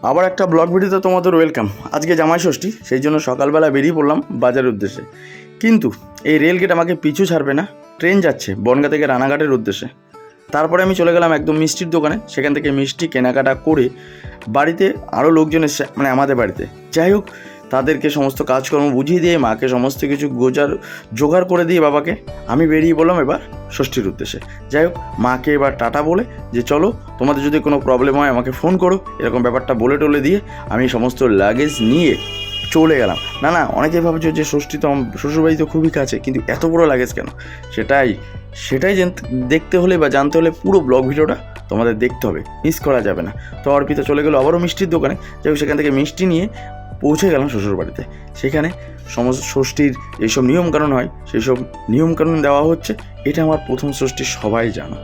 আবার একটা ব্লগ ভিডিওতে তোমাদের ওয়েলকাম। আজকে জামাই ষষ্ঠী, সেই জন্য সকালবেলা বেরিয়ে পড়লাম বাজারের উদ্দেশ্যে। কিন্তু এই রেলগেট আমাকে পিছু ছাড়বে না। ট্রেন যাচ্ছে বনগা থেকে রানাঘাটের উদ্দেশ্যে। তারপরে আমি চলে গেলাম একদম মিষ্টির দোকানে, সেখান থেকে মিষ্টি কেনাকাটা করে বাড়িতে আরও লোকজন এসছে, মানে আমাদের বাড়িতে। যাই হোক, তাদেরকে সমস্ত কাজকর্ম বুঝিয়ে দিয়ে মাকে সমস্ত কিছু জোগাড় করে দিয়ে বাবাকে আমি বেরিয়ে বললাম এবার ষষ্ঠীর উদ্দেশ্যে। যাই হোক, মাকে এবার টাটা বলে যে চলো, তোমাদের যদি কোনো প্রবলেম হয় আমাকে ফোন করো, এরকম ব্যাপারটা বলে টলে দিয়ে আমি সমস্ত লাগেজ নিয়ে চলে গেলাম। না, অনেকে ভাবছো যে ষষ্ঠী তো শ্বশুরবাড়ি তো খুবই কাছে, কিন্তু এত বড় লাগেজ কেন? সেটাই দেখতে হলে বা জানতে হলে পুরো ব্লগ ভিডিওটা তোমাদের দেখতে হবে, মিস করা যাবে না। তো অর্পিতা চলে গেলো আবারও মিষ্টির দোকানে। যাই হোক, সেখান থেকে মিষ্টি নিয়ে পৌঁছে গেলাম শ্বশুরবাড়িতে। সেখানে সমস্ত ষষ্ঠীর এইসব নিয়মকানুন হয়, সেই সব নিয়মকানুন দেওয়া হচ্ছে। এটা আমার প্রথম ষষ্ঠী, সবাই জানো।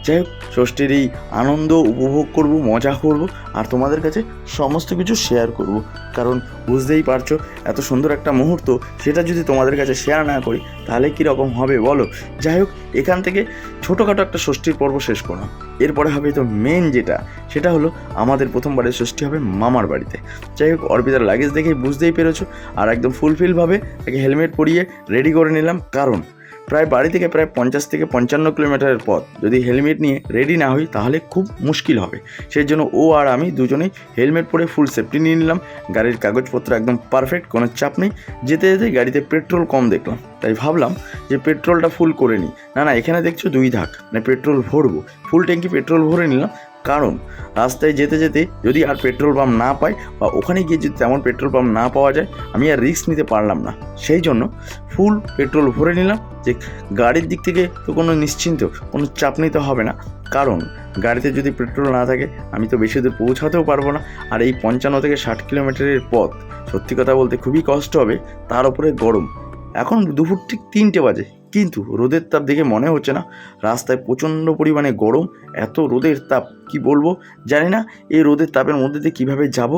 যাই হোক, ষষ্ঠীর এই আনন্দ উপভোগ করব, মজা করব, আর তোমাদের কাছে সমস্ত কিছু শেয়ার করব। কারণ বুঝতেই পারছো, এত সুন্দর একটা মুহূর্ত, সেটা যদি তোমাদের কাছে শেয়ার না করি তাহলে কীরকম হবে বলো। যাই হোক, এখান থেকে ছোটোখাটো একটা ষষ্ঠীর পর্ব শেষ করলাম। এরপরে হবে তো মেন যেটা, সেটা হলো আমাদের প্রথমবারের ষষ্ঠী হবে মামার বাড়িতে। যাই হোক, অর্পিতার লাগেজ দেখেই বুঝতেই পেরেছো। আর একদম ফুলফিলভাবে তাকে হেলমেট পরিয়ে রেডি করে নিলাম, কারণ বাড়ি থেকে প্রায় 50 থেকে 55 কিলোমিটারের পথ। যদি হেলমেট নিয়ে রেডি না হই তাহলে খুব মুশকিল হবে। সেই জন্য ও আর আমি দুজনেই হেলমেট পরে ফুল সেফটি নিয়ে নিলাম। গাড়ির কাগজপত্র একদম পারফেক্ট, কোনো চাপ নেই। যেতে যেতে গাড়িতে পেট্রোল কম দেখলাম, তাই ভাবলাম যে পেট্রোলটা ফুল করে নিই। না, এখানে দেখছো 2 ধাক, মানে পেট্রোল ভরবো, ফুল ট্যাঙ্কি পেট্রোল ভরে নিলাম। কারণ রাস্তায় যেতে যেতে যদি আর পেট্রোল পাম্প না পাই, বা ওখানে গিয়ে যদি তেমন পেট্রোল পাম্প না পাওয়া যায়, আমি আর রিস্ক নিতে পারলাম না। সেই জন্য ফুল পেট্রোল ভরে নিলাম, যে গাড়ির দিক থেকে তো কোনো নিশ্চিন্ত, কোনো চাপ নিতে হবে না। কারণ গাড়িতে যদি পেট্রোল না থাকে আমি তো বেশি দূর পৌঁছাতেও পারবো না। আর এই 55 থেকে 60 কিলোমিটারের পথ সত্যি কথা বলতে খুবই কষ্ট হবে। তার উপরে গরম, এখন দুপুর ঠিক 3টে বাজে, কিন্তু রোদের তাপ দেখে মনে হচ্ছে না। রাস্তায় প্রচণ্ড পরিমাণে গরম, এত রোদের তাপ কি বলবো জানি না। এই রোদের তাপের মধ্যে দিয়ে কীভাবে যাব,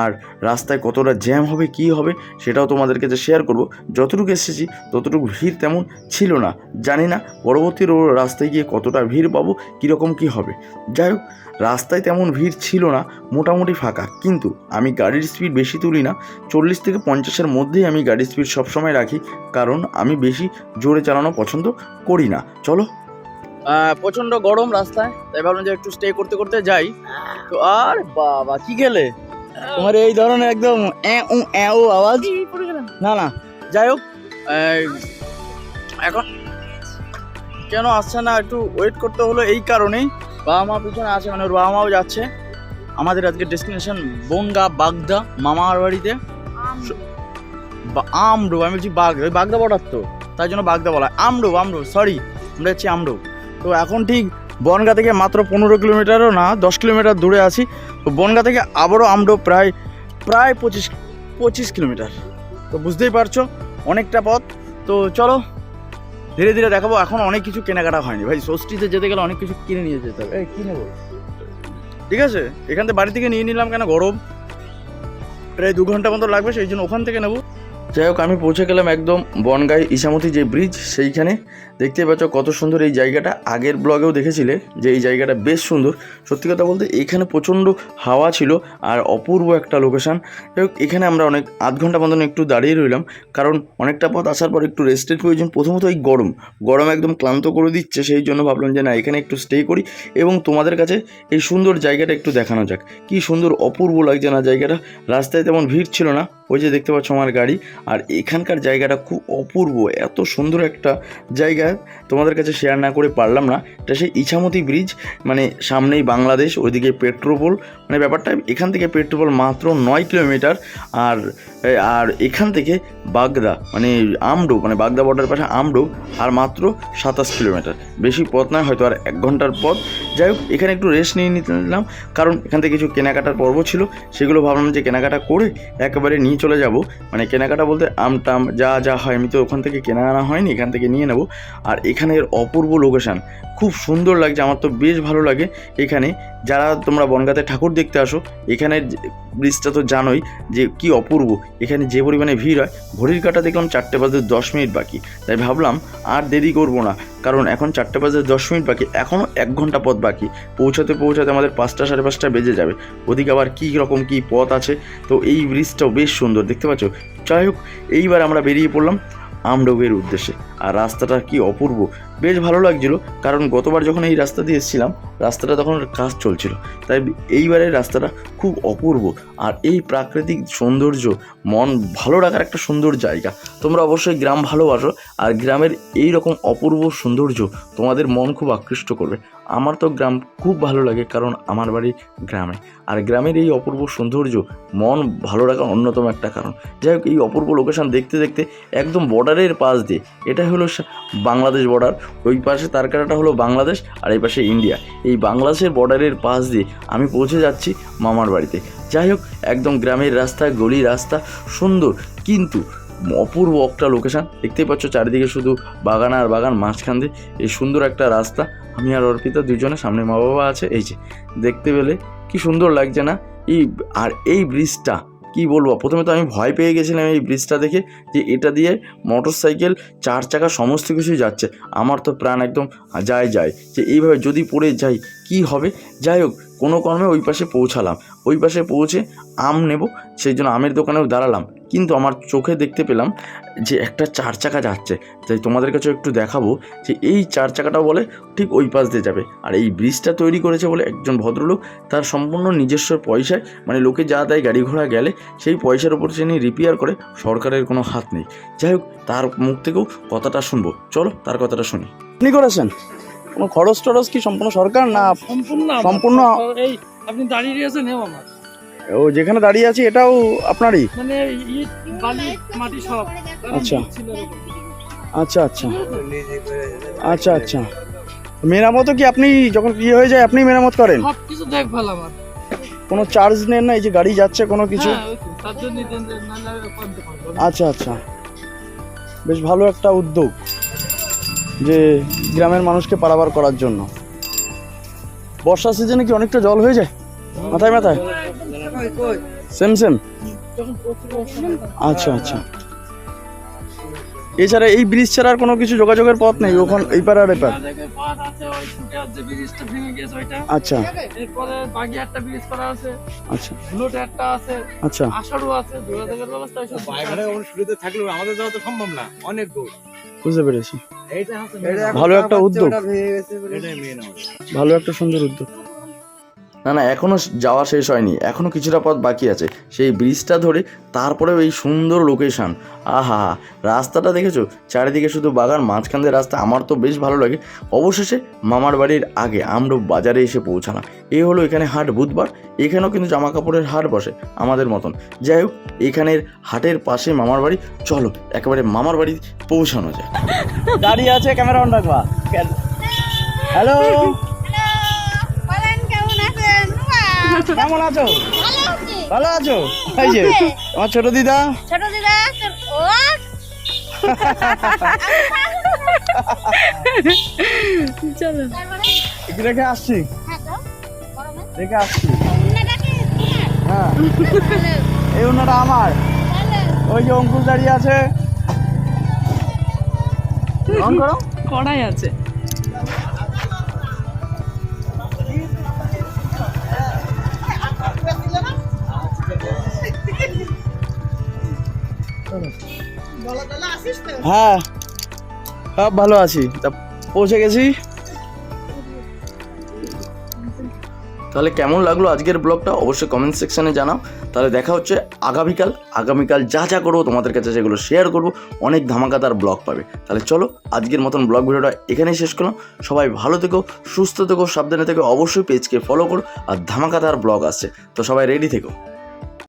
আর রাস্তায় কতটা জ্যাম হবে, কি হবে, সেটাও তোমাদের কাছে শেয়ার করব। যতটুকু এসেছি ততটুকু ভিড় তেমন ছিল না, জানি না পরবর্তী রাস্তায় গিয়ে কতটা ভিড় পাবো, কীরকম কি হবে। যাই হোক, রাস্তায় তেমন ভিড় ছিল না, মোটামুটি ফাঁকা। কিন্তু আমি গাড়ির স্পিড বেশি তুলি না, 40 থেকে 50-এর মধ্যেই আমি গাড়ির স্পিড সবসময় রাখি, কারণ আমি বেশি জোরে চালানো পছন্দ করি না। চলো, প্রচণ্ড গরম রাস্তায়, তাই ভাবলাম যে একটু স্টে করতে করতে যাই। তো আর বাবা কি গেলে তোমার এই ধরনের একদম ও আওয়াজ, না। যাই হোক, এখন কেন আসছে না, একটু ওয়েট করতে হলো এই কারণেই। বাবা মা পিছনে আছে, মানে ওর বাবা মাও যাচ্ছে। আমাদের আজকে ডেস্টিনেশন বনগা বাগদা মামার বাড়িতে। আমরু, আমি বলছি ওই বাগদা বর্ডার, তো তাই জন্য বাগদা বলা। আমরু, সরি, আমরা যাচ্ছি আমরু। তো এখন ঠিক বনগা থেকে মাত্র 15 কিলোমিটারও না, 10 কিলোমিটার দূরে আছি। তো বনগা থেকে আবারও আমরু প্রায় 25 কিলোমিটার। তো বুঝতেই পারছো অনেকটা পথ। তো চলো ধীরে ধীরে দেখাবো। এখন অনেক কিছু কেনাকাটা হয়নি ভাই, ষষ্ঠীতে যেতে গেলে অনেক কিছু কিনে নিয়ে যেতে হবে। কি নেবো, ঠিক আছে, এখান থেকে বাড়ি থেকে নিয়ে নিলাম, কেন গরম প্রায় 2 ঘন্টা মতো লাগবে, সেই জন্য ওখান থেকে নেবো। যাই হোক, আমি পৌঁছে গেলাম একদম বনগাঁয় ইছামতি যে ব্রিজ, সেইখানে। দেখতে পাচ্ছ কত সুন্দর এই জায়গাটা। আগের ব্লগেও দেখেছিলে যে এই জায়গাটা বেশ সুন্দর। সত্যি কথা বলতে এইখানে প্রচণ্ড হাওয়া ছিল, আর অপূর্ব একটা লোকেশান। যাই হোক, এখানে আমরা অনেক আধ ঘন্টা মতন একটু দাঁড়িয়ে রইলাম, কারণ অনেকটা পথ আসার পর একটু রেস্টের প্রয়োজন। প্রথমত এই গরম একদম ক্লান্ত করে দিচ্ছে, সেই জন্য ভাবলাম যে না, এখানে একটু স্টে করি এবং তোমাদের কাছে এই সুন্দর জায়গাটা একটু দেখানো যাক। কি সুন্দর অপূর্ব লাগছে না জায়গাটা। রাস্তায় তেমন ভিড় ছিল না, ওই যে দেখতে পাচ্ছ আমার গাড়ি। আর এখানকার জায়গাটা খুব অপূর্ব, এত সুন্দর একটা জায়গা তোমাদের কাছে শেয়ার না করে পারলাম না। এটা সেই ইছামতি ব্রিজ, মানে সামনেই বাংলাদেশ, ওইদিকে পেট্রোপোল। মানে ব্যাপারটা, এখান থেকে পেট্রোপোল মাত্র 9 কিলোমিটার, আর এখান থেকে বাগদা মানে আমডো, মানে বাগদা বর্ডারের পাশে আমডো, আর মাত্র 27 কিলোমিটার। বেশি পথ নয়, হয়তো আর 1 ঘন্টার পথ। যাই হোক, এখানে একটু রেস্ট নিয়ে নিলাম, কারণ এখান থেকে কিছু কেনাকাটার পর্ব ছিল, সেগুলো ভাবলাম যে কেনাকাটা করে একেবারে নিয়ে চলে যাব। মানে কেনাকাটা বলতে আমটাম যা হয়, আমি তো ওখান থেকে কেনা আনা হয়নি, এখান থেকে নিয়ে নেব। আর এখানের অপূর্ব লোকেশান খুব সুন্দর লাগছে, আমার তো বেশ ভালো লাগে এখানে। যারা তোমরা বনগাঁতে ঠাকুর দেখতে আসো, এখানের ব্রিজটা তো জানোই যে কি অপূর্ব। এখানে যে পরিমাণে ভিড় হয়, ঘড়ির কাঁটা দেখলাম 4টে বাজতে 10 মিনিট বাকি। তাই ভাবলাম আর দেরি করবো না, কারণ এখন 4টে বাজতে 10 মিনিট বাকি, এখনও 1 ঘন্টা পথ বাকি। পৌঁছাতে আমাদের 5টা সাড়ে 5টা বেজে যাবে। ওদিকে আবার কী রকম কী পথ আছে। তো এই ব্রিজটাও বেশ সুন্দর, দেখতে পাচ্ছ। যাই হোক, এইবার আমরা বেরিয়ে পড়লাম আমডোবের উদ্দেশ্যে। আর রাস্তাটা কি অপূর্ব, বেশ ভালো লাগছিল, কারণ গতবার যখন এই রাস্তা দিয়ে এসেছিলাম রাস্তাটা তখন কাজ চলছিল, তাই এইবারের রাস্তাটা খুব অপূর্ব। আর এই প্রাকৃতিক সৌন্দর্য মন ভালো রাখার একটা সুন্দর জায়গা। তোমরা অবশ্যই গ্রাম ভালোবাসো, আর গ্রামের এই রকম অপূর্ব সৌন্দর্য তোমাদের মন খুব আকৃষ্ট করবে। আমার তো গ্রাম খুব ভালো লাগে, কারণ আমার বাড়ি গ্রামে। আর গ্রামের এই অপূর্ব সৌন্দর্য মন ভালো রাখার অন্যতম একটা কারণ। যাই হোক, এই অপূর্ব লোকেশন দেখতে দেখতে একদম বর্ডারের পাশ দিয়ে, এটা হলো বাংলাদেশ বর্ডার, ওই পাশে তারকাটা হলো বাংলাদেশ, আর এই পাশে ইন্ডিয়া। এই বাংলাদেশের বর্ডারের পাশ দিয়ে আমি পৌঁছে যাচ্ছি মামার বাড়িতে। যাই হোক, একদম গ্রামের রাস্তা, গলি রাস্তা, সুন্দর কিন্তু অপূর্ব একটা লোকেশান। দেখতেই পাচ্ছ চারিদিকে শুধু বাগান আর বাগান, মাঝখান দিয়ে এই সুন্দর একটা রাস্তা। আমি আর অর্পিতা দুজনে, সামনে মা বাবা আছে। এই যে দেখতে পেলে কি সুন্দর লাগছে না? এই ব্রিজটা কি বলবো, প্রথমে তো আমি ভয় পেয়ে গেছিলাম এই ব্রিজটা দেখে, যে এটা দিয়ে মোটর সাইকেল 4 চাকা সমস্ত কিছুই যাচ্ছে। আমার তো প্রাণ একদম যায় যে এইভাবে যদি পড়ে যাই কি হবে। যাই হোক, কোনো কর্মে ওই পাশে পৌঁছালাম। ওই পাশে পৌঁছে আম নেব, সেই জন্য আমের দোকানেও দাঁড়ালাম। কিন্তু আমার চোখে দেখতে পেলাম যে একটা 4 চাকা যাচ্ছে। তাই তোমাদের কাছে একটু দেখাবো যে এই 4 চাকাটা বলে ঠিক ওই পাশ দিয়ে যাবে। আর এই ব্রিজটা তৈরি করেছে বলে একজন ভদ্রলোক, তার সম্পূর্ণ নিজস্ব পয়সায়, মানে লোকে যা দেয় গাড়ি ঘোড়া গেলে সেই পয়সার উপর তিনি রিপেয়ার করে, সরকারের কোনো হাত নেই। যাই হোক, তার মুখ থেকেও কথাটা শুনবো, চলো তার কথাটা শুনি। আপনি করেছেন কোনো খরচ টরচ কি সম্পূর্ণ সরকার না? সম্পূর্ণ এই আপনি দাঁড়িয়ে রয়েছেন আমার, ও যেখানে দাঁড়িয়ে আছি এটাও আপনারই? মানে ইট বালি মাটি সব। আচ্ছা আচ্ছা আচ্ছা আচ্ছা আচ্ছা। মেরামতও কি আপনি যখন ইয়ে হয়ে যায় আপনি মেরামত করেন? সব কিছু দেখভাল আমার, কোনো চার্জ নেন না? এই যে গাড়ি যাচ্ছে কোনো কিছু? তার জন্য করতে পারবো। আচ্ছা আচ্ছা, বেশ ভালো একটা উদ্যোগ যে গ্রামের মানুষকে পারাবার করার জন্য। বর্ষা সিজনে কি অনেকটা জল হয়ে যায় মাথায় মাথায়? সেম আচ্ছা আচ্ছা। এছাড়া এই ব্রিজ ছাড়া আর কোনো কিছু যোগাযোগের পথ নেই ওখানে, এই পার আর এপার? আচ্ছা এরপরে বাগি একটা ব্রিজ করা আছে, আচ্ছা ব্লুট একটা আছে, আচ্ছা আষাঢ়ও আছে, যোগাযোগের ব্যবস্থা সব বাইরে শুরুতে থাকলেও আমাদের যাওয়া তো সম্ভব না, অনেক দূর। বুঝতে পেরেছি, ভালো একটা উদ্যোগ, ভালো একটা সুন্দর উদ্যোগ। না এখনও যাওয়া শেষ হয়নি, এখনও কিছুটা পথ বাকি আছে সেই ব্রিজটা ধরে, তারপরেও এই সুন্দর লোকেশান। আহা, রাস্তাটা দেখেছো, চারিদিকে শুধু বাগান, মাঝখান দিয়ে রাস্তা। আমার তো বেশ ভালো লাগে। অবশেষে মামার বাড়ির আগে আমরা বাজারে এসে পৌঁছালাম। এই হলো এখানে হাট বুধবার, এখানেও কিন্তু জামা কাপড়ের হাট বসে আমাদের মতন। যাই হোক, এখানের হাটের পাশে মামার বাড়ি। চলো একেবারে মামার বাড়ি পৌঁছানো যায়। দাঁড়িয়ে আছে, ক্যামেরা অন রাখবা। হ্যালো, কেমন আছো? ভালো আছো? এই যে আমার ছোট দিদা। চলো রেখে আসছি, হ্যাঁ এই উন্নাটা আমার। ওই যে অঙ্কুশ দাঁড়িয়ে আছে, কড়াই আছে। হ্যাঁ সব ভালো আছি, তা পৌঁছে গেছি। তাহলে কেমন লাগলো আজকের ব্লগটা অবশ্যই কমেন্ট সেকশানে জানাও। তাহলে দেখা হচ্ছে আগামীকাল যা করবো তোমাদের কাছে সেগুলো শেয়ার করবো, অনেক ধামাকাদার ব্লগ পাবে। তাহলে চলো আজকের মতন ব্লগ ভিডিওটা এখানেই শেষ করলাম। সবাই ভালো থেকো, সুস্থ থেকো, সাবধানে থেকো, অবশ্যই পেজকে ফলো করো, আর ধামাকাদার ব্লগ আসছে, তো সবাই রেডি থেকো।